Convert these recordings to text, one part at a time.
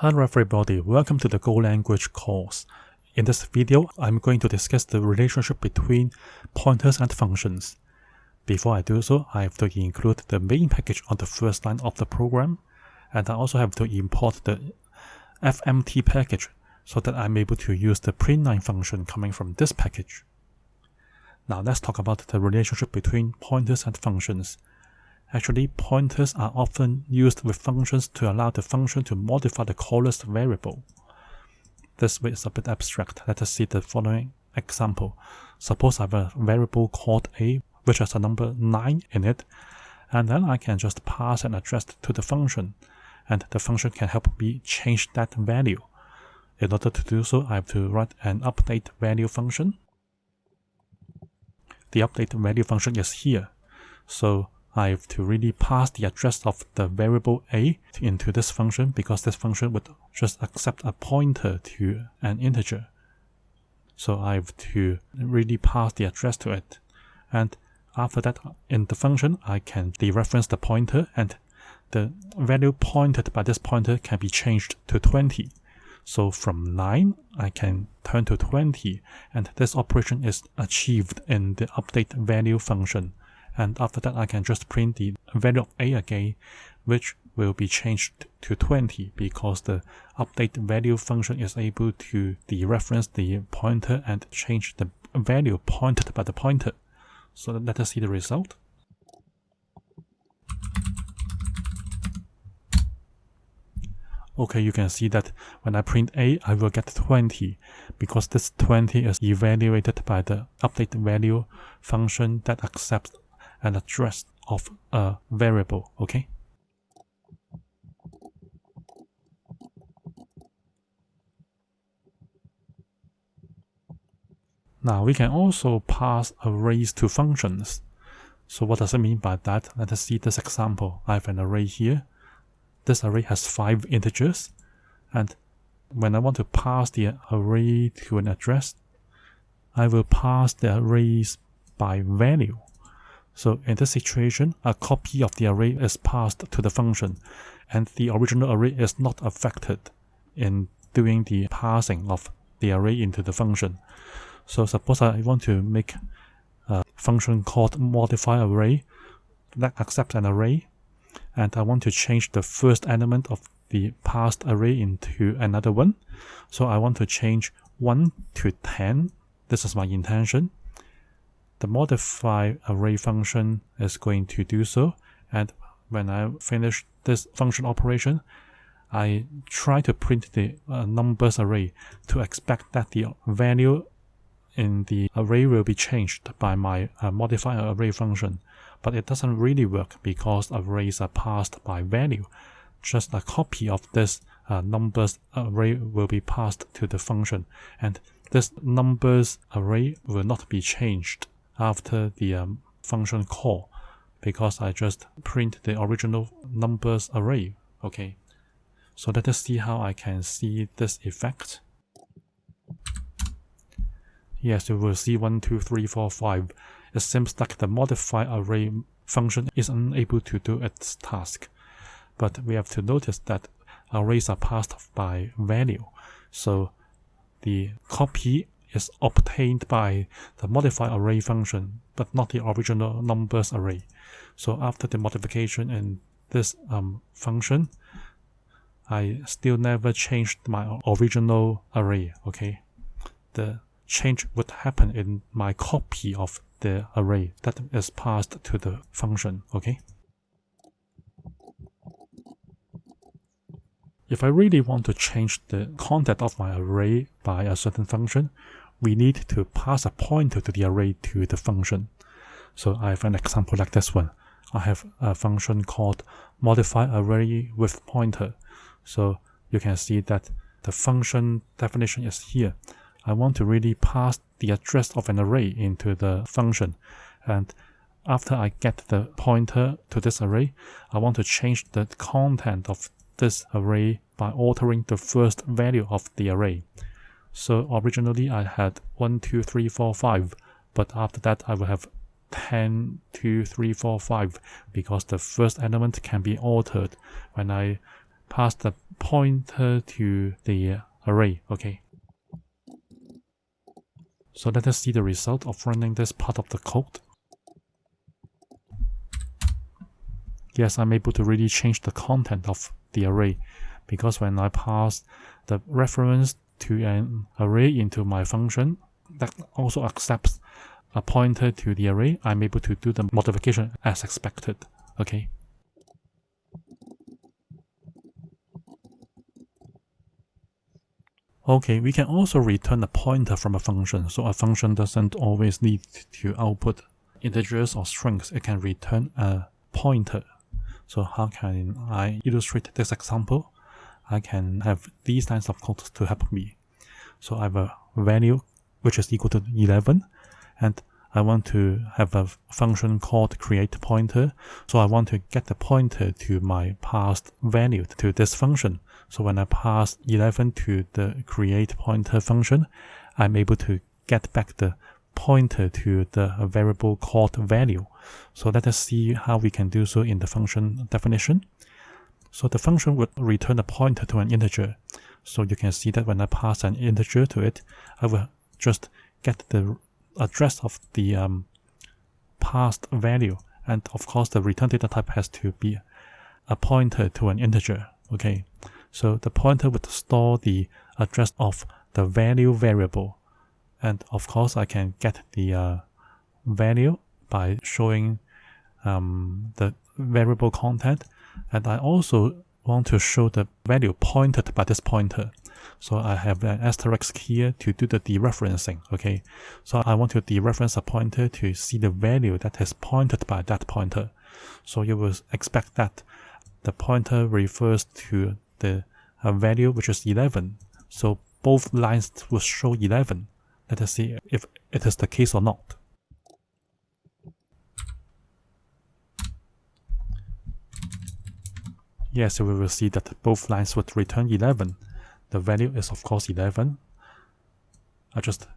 Hello everybody, welcome to the Go language course. In this video, I'm going to discuss the relationship between pointers and functions. Before I do so, I have to include the main package on the first line of the program, and I also have to import the fmt package so that I'm able to use the printline function coming from this package. Now let's talk about the relationship between pointers and functions. Actually, pointers are often used with functions to allow the function to modify the caller's variable. This way is a bit abstract. Let us see the following example. Suppose I have a variable called a, which has a number 9 in it, and then I can just pass an address to the function, and the function can help me change that value. In order to do so, I have to write an update value function. The update value function is here. So I have to really pass the address of the variable a into this function, because this function would just accept a pointer to an integer. So I have to really pass the address to it. And after that, in the function, I can dereference the pointer, and the value pointed by this pointer can be changed to 20. So from 9, I can turn to 20, and this operation is achieved in the update value function. And after that, I can just print the value of a again, which will be changed to 20 because the update value function is able to dereference the pointer and change the value pointed by the pointer. So let us see the result. Okay, you can see that when I print a, I will get 20 because this 20 is evaluated by the update value function that accepts an address of a variable, okay? Now we can also pass arrays to functions. So what does it mean by that? Let us see this example. I have an array here. This array has 5 integers, and when I want to pass the array to an address, I will pass the arrays by value. So in this situation, a copy of the array is passed to the function, and the original array is not affected in doing the passing of the array into the function. So suppose I want to make a function called modify array that accepts an array, and I want to change the first element of the passed array into another one. So I want to change 1 to 10. This is my intention. The modify array function is going to do so, and when I finish this function operation, I try to print the numbers array to expect that the value in the array will be changed by my modify array function. But it doesn't really work because arrays are passed by value. Just a copy of this numbers array will be passed to the function, and this numbers array will not be changed after the function call, because I just print the original numbers array. Okay, so let us see how I can see this effect. Yes, you will see 1, 2, 3, 4, 5. It seems like the modify array function is unable to do its task. But we have to notice that arrays are passed by value. So the copy is obtained by the modify array function, but not the original numbers array. So after the modification in this function, I still never changed my original array, okay? The change would happen in my copy of the array that is passed to the function, okay? If I really want to change the content of my array by a certain function, we need to pass a pointer to the array to the function. So I have an example like this one. I have a function called modify array with pointer. So you can see that the function definition is here. I want to really pass the address of an array into the function, and after I get the pointer to this array, I want to change the content of this array by altering the first value of the array. So originally I had 1, 2, 3, 4, 5, but after that I will have 10, 2, 3, 4, 5, because the first element can be altered when I pass the pointer to the array. Okay. So let us see the result of running this part of the code. Yes, I'm able to really change the content of the array, because when I pass the reference to an array into my function that also accepts a pointer to the array, I'm able to do the modification as expected. Okay. Okay, we can also return a pointer from a function. So a function doesn't always need to output integers or strings. It can return a pointer. So how can I illustrate this example? I can have these lines of code to help me. So I have a value which is equal to 11, and I want to have a function called create pointer. So I want to get the pointer to my passed value to this function. So when I pass 11 to the create pointer function, I'm able to get back the pointer to the variable called value. So let us see how we can do so in the function definition. So the function would return a pointer to an integer. So you can see that when I pass an integer to it, I will just get the address of the passed value. And of course, the return data type has to be a pointer to an integer. Okay. So the pointer would store the address of the value variable. And of course, I can get the value by showing the variable content. And I also want to show the value pointed by this pointer. So I have an asterisk here to do the dereferencing. Okay. So I want to dereference a pointer to see the value that is pointed by that pointer. So you will expect that the pointer refers to the value which is 11. So both lines will show 11. Let us see if it is the case or not. Yes, we will see that both lines would return 11. The value is of course 11. I just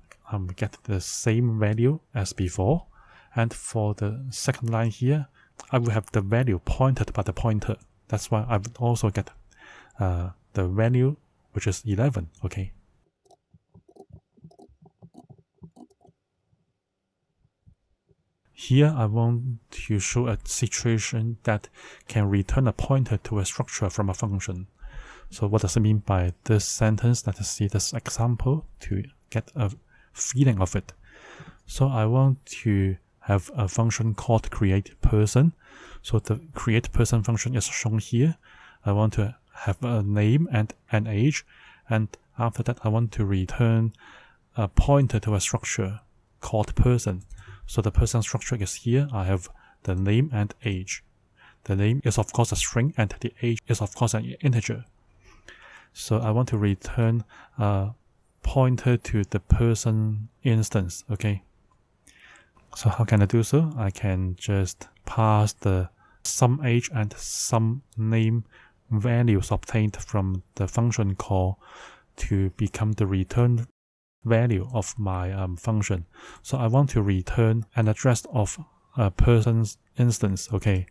get the same value as before. And for the second line here, I will have the value pointed by the pointer. That's why I would also get the value which is 11. Okay. Here I want to show a situation that can return a pointer to a structure from a function. So what does it mean by this sentence? Let us see this example to get a feeling of it. So I want to have a function called create person. So the create person function is shown here. I want to have a name and an age, and after that I want to return a pointer to a structure called person. So the person structure is here. I have the name and age. The name is of course a string and the age is of course an integer. So I want to return a pointer to the person instance. Okay. So how can I do so? I can just pass the some age and some name values obtained from the function call to become the return value of my function. So I want to return an address of a person's instance. Okay.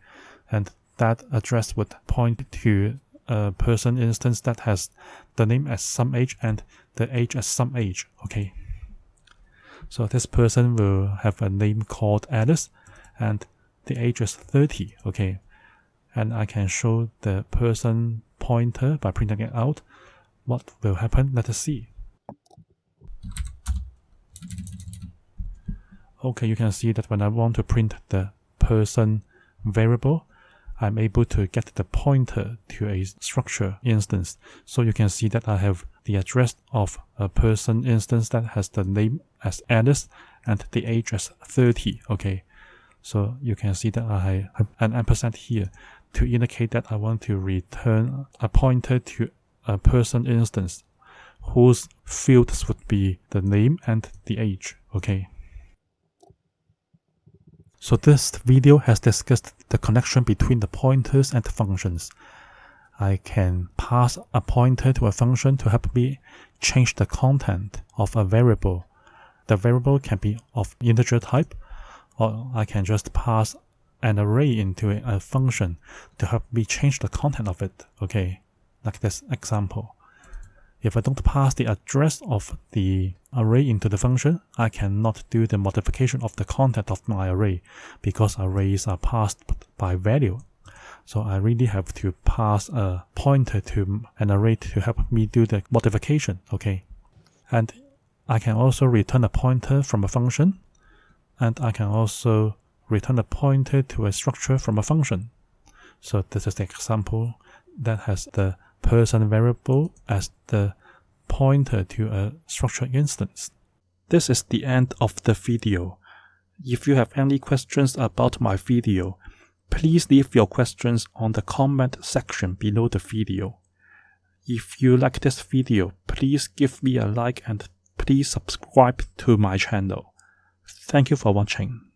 And that address would point to a person instance that has the name as some age and the age as some age. Okay. So this person will have a name called Alice and the age is 30. Okay. And I can show the person pointer by printing it out. What will happen? Let us see. Okay, you can see that when I want to print the person variable, I'm able to get the pointer to a structure instance. So you can see that I have the address of a person instance that has the name as Alice and the age as 30. Okay, so you can see that I have an ampersand here to indicate that I want to return a pointer to a person instance whose fields would be the name and the age. Okay. So this video has discussed the connection between the pointers and the functions. I can pass a pointer to a function to help me change the content of a variable. The variable can be of integer type, or I can just pass an array into a function to help me change the content of it. Okay. like this example. If I don't pass the address of the array into the function, I cannot do the modification of the content of my array because arrays are passed by value. So I really have to pass a pointer to an array to help me do the modification, okay? And I can also return a pointer from a function, and I can also return a pointer to a structure from a function. So this is the example that has the person variable as the pointer to a structured instance. This is the end of the video. If you have any questions about my video, please leave your questions on the comment section below the video. If you like this video, please give me a like and please subscribe to my channel. Thank you for watching.